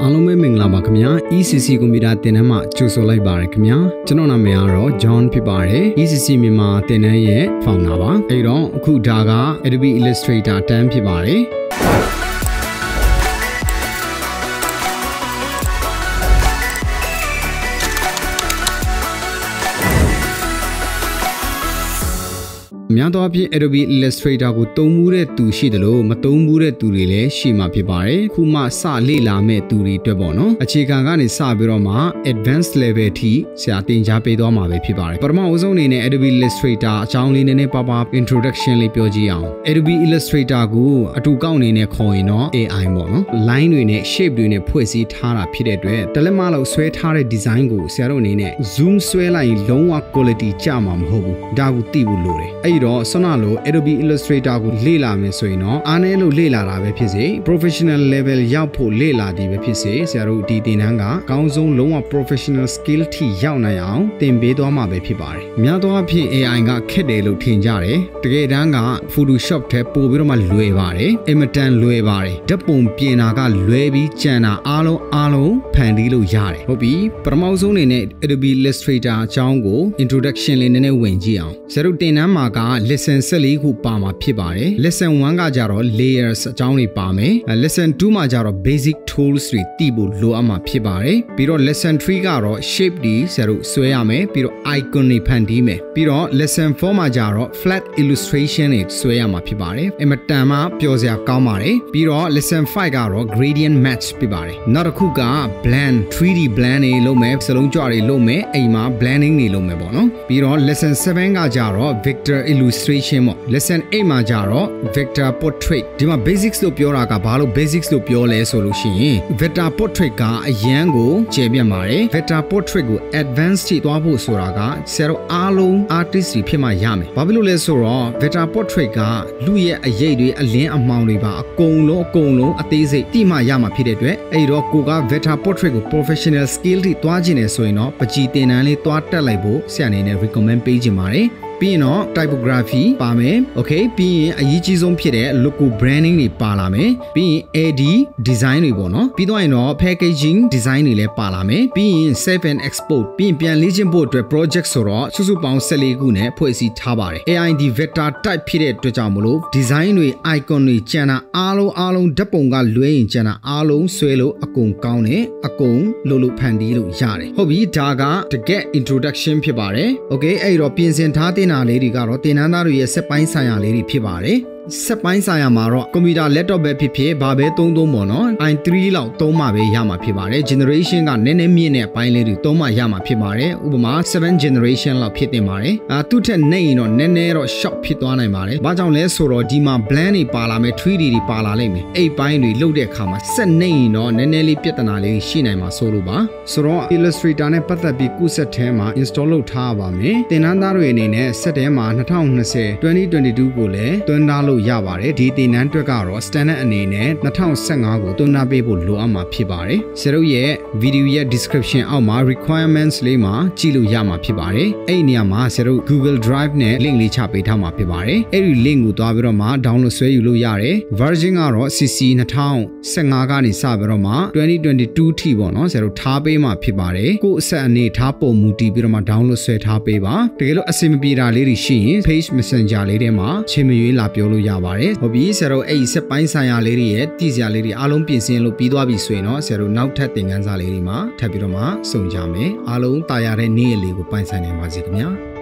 အားလုံးပဲမင်္ဂလာပါခင်ဗျာ ECC ကွန်ပျူတာသင်တန်းမှာကြိုဆိုလိုက်ပါရခင်ဗျာကျွန်တော်နာမည်ကတော့ John ဖြစ်ပါတယ် ECC မြန်မာသင်တန်းရဲ့ founder ပါအဲ့တော့အခုဒါက Adobe Illustrator 10ဖြစ်ပါတယ်များသောအားဖြင့် Adobe Illustrator ကိုသုံးမှုတဲ့သူရှိတယ်လို့မသုံးမှုတဲ့သူတွေလည်းရှိမှာဖြစ်ပါတယ်။ခုမှစလေ့လာမဲ့သူတွေအတွက်ပေါ့နော်။အခြေခံကနေစပြီးတော့မှ advanced level ထိဆရာသင်ကြားပေးသွားမှာပဲဖြစ်ပါတယ်။ပထမအဆုံးအနေနဲ့ Adobe Illustrator အကြောင်းလေးနည်းနည်းပါးပါး introduction လေးပြောကြည့်အောင်။ Adobe Illustrator ကိုအတူကောက်အနေနဲ့ခေါ်ရင်တော့ AI ပေါ့နော်။ line တွေနဲ့ shape တွေနဲ့ဖွဲ့စည်းထားတာဖြစ်တဲ့အတွက်တလက်မလောက်ဆွဲထားတဲ့ design ကိုဆရာတို့အနေနဲ့ zoom ဆွဲလိုက်ရင်လုံးဝ quality ကျမှာမဟုတ်ဘူး။ဒါကိုသိဖို့လိုတယ်။အဲ့တော့ဆွမ်းနာလို့ Adobe Illustrator ကိုလေ့လာမယ်ဆိုရင်တော့အားနည်းလို့လေ့လာတာပဲဖြစ်စေ professional level ရောက်ဖို့လေ့လာသည်ပဲဖြစ်စေဆရာတို့ဒီသင်တန်းကအကောင်းဆုံးလုံးဝ professional skill ထိရောက်နိုင်အောင်သင်ပေးသွားမှာပဲဖြစ်ပါတယ်။များသောအားဖြင့် AI ကခက်တယ်လို့ထင်ကြတယ်။တကယ်တမ်းက Photoshop ထဲပို့ပြီးတော့မှလွယ်ပါတယ်။အင်မတန်လွယ်ပါတယ်။ဓာတ်ပုံပြင်တာကလွယ်ပြီးကြံတာအားလုံးဖန်တီးလို့ရတယ်။ဟုတ်ပြီ။ပထမဆုံးအနေနဲ့ Adobe Illustrator အကြောင်းကို introduction လေးနည်းနည်းဝင်ကြည့်အောင်။ဆရာတို့သင်တန်းမှာကlesson 14ခုပါမှာဖြစ်ပါတယ် lesson 1ကကြတော့ layers အကြောင်းတွေပါမယ် lesson 2မှာကြတော့ basic tools တွေသိဖို့လိုအပ်မှာဖြစ်ပါတယ်ပြီးတော့ lesson 3ကတော့ shape တွေဆရာတို့ဆွဲရမယ်ပြီးတော့ icon တွေဖန်တီးမယ်ပြီးတော့ lesson 4မှာကြတော့ flat illustration တွေဆွဲရမှာဖြစ်ပါတယ်အမတန်မှပျော်စရာကောင်းပါတယ်ပြီးတော့ lesson 5ကတော့ gradient match ဖြစ်ပါတယ်နောက်တစ်ခုက blend 3D blend တွေလုပ်မယ်စလုံးကြွတွေလုပ်မယ်အိမ်မှာ blending တွေလုပ်မယ်ပေါ့နော်ပြီးတော့ lesson 7ကကြတော့ vector illustration lesson 8မှာကြတော့ vector portrait ဒီမှာ basics လို့ပြောတာကဘာလို့ basics လို့ပြောလဲဆိုလို့ရှိရင် vector portrait ကအရန်ကိုကျယ်ပြန့်ပါတယ် vector portrait ကို advanced ထိသွားဖို့ဆိုတာကဆရာတို့အားလုံး artist တွေဖြစ်မှရမယ်ဘာဖြစ်လို့လဲဆိုတော့ vector portrait ကလူရဲ့အရိပ်တွေအလင်းအမှောင်တွေပါအကုန်လုံးအသေးစိတ်တိမှရမှာဖြစ်တဲ့အတွက်အဲ့တော့ကိုက vector portrait ကို professional skill ထိသွားခြင်းနေဆိုရင်တော့ပကြီးသင်တန်းလေးသွားတက်လိုက်ဖို့ဆရာအနေနဲ့ recommend ပေးခြင်းပါတယ်ပြီးရင်တော့ typography ပါမယ် okay ပြီးရင်အရေးကြီးဆုံးဖြစ်တဲ့ logo branding တွေပါလာမယ်ပြီးရင် AD design တွေပေါ့နော်ပြီးတော့ရင်တော့ packaging design တွေလည်းပါလာမယ်ပြီးရင် save and export ပြီးရင်ပြန်လေ့ကျင့်ဖို့အတွက် project ဆိုတော့စုစုပေါင်း14ခုနဲ့ဖွဲ့စည်းထားပါတယ် AID vector type ဖြစ်တဲ့အတွက်ကြောင့်မလို့ design တွေ icon တွေကျန်တာအားလုံးဓာတ်ပုံကလွဲရင်ကျန်တာအားလုံးဆွဲလို့အကုန်ကောင်းတယ်အကုန်လို့ဖန်တီးလို့ရတယ်ဟုတ်ပြီဒါကတကယ် introduction ဖြစ်ပါတယ် okay အဲ့တော့ပြင်ဆင်ထားတဲ့နာလေးတွေကတော့တင်နန်းသားတွေရဲ့စက်ပိုင်းဆိုင်ရာလေးတွေဖြစ်ပါတယ်စက်ပိုင်းဆိုင်ရာမှာတော့ကွန်ပျူတာ laptop ပဲဖြစ်ဖြစ်ဘာပဲသုံးပေါ့နော် i3 လောက်သုံးမှပဲရမှာဖြစ်ပါတယ် generation ကနည်းနည်းမြင့်တဲ့အပိုင်းလေးတွေသုံးမှရမှာဖြစ်ပါတယ်ဥပမာ7 generation လောက်ဖြစ်တင်ပါတယ်သူ့ထက်နှိမ့်ရင်တော့နည်းနည်းတော့ shock ဖြစ်သွားနိုင်ပါတယ်ဘာကြောင့်လဲဆိုတော့ဒီမှာ blend တွေပါလာမယ် 3D တွေပါလာလိမ့်မယ်အဲ့ပိုင်းတွေလုတ်တဲ့အခါမှာစက်နှိမ့်ရင်တော့နည်းနည်းလေးပြဿနာလေးရှိနိုင်မှာဆိုလို့ပါဆိုတော့ Illustrator နဲ့ပတ်သက်ပြီးကုစက်ထဲမှာ install လုပ်ထားပါမယ်တင်နန်းသားတွေအနေနဲ့စက်ထဲမှာ2022ကိုလည်းတွန်းထားလို့ရပါတယ်ဒီသင်တန်းအတွက်ကတော့ standard အနေနဲ့2015ကိုတွန်းထားပေးဖို့လိုအပ်မှာဖြစ်ပါတယ်ဆရာတို့ရဲ့ video ရဲ့ description အောက်မှာ requirements လေးမှာကြည့်လို့ရမှာဖြစ်ပါတယ်အဲ့ဒီနေရာမှာဆရာတို့ Google Drive နဲ့ link လေးချပေးထားမှာဖြစ်ပါတယ်အဲ့ဒီ link ကိုသွားပြီးတော့မှ download ဆွဲယူလို့ရတယ် version ကတော့ CC 2015ကနေစပြီးတော့မှ2022ထိပေါ့နော်ဆရာတို့ထားပေးမှာဖြစ်ပါတယ်ကို့အဆက်အနေထားပုံမူတည်ပြီးတော့မှ download ဆွဲထားပေးပါတကယ်လို့အဆင်မပြေတာလေးတွေရှိရင် page messenger လေးထဲမှာချိန်မရွေးလာပြောလို့ရပါတယ်ဟုတ်ပြီဆရာတို့အဲ့ဒီစက်ပိုင်းဆိုင်ရာလေးတွေရဲ့တည်စရာလေးတွေအားလုံးပြင်ဆင်လို့ပြီးသွားပြီဆိုရင်တော့ဆရာတို့နောက်ထပ်သင်ခန်းစာလေးတွေမှာထပ်ပြီးတော့မှစုံကြမယ်အားလုံးတာယာတဲ့နေ့ရက်လေးကိုပိုင်ဆိုင်နိုင်ပါစေခင်ဗျာ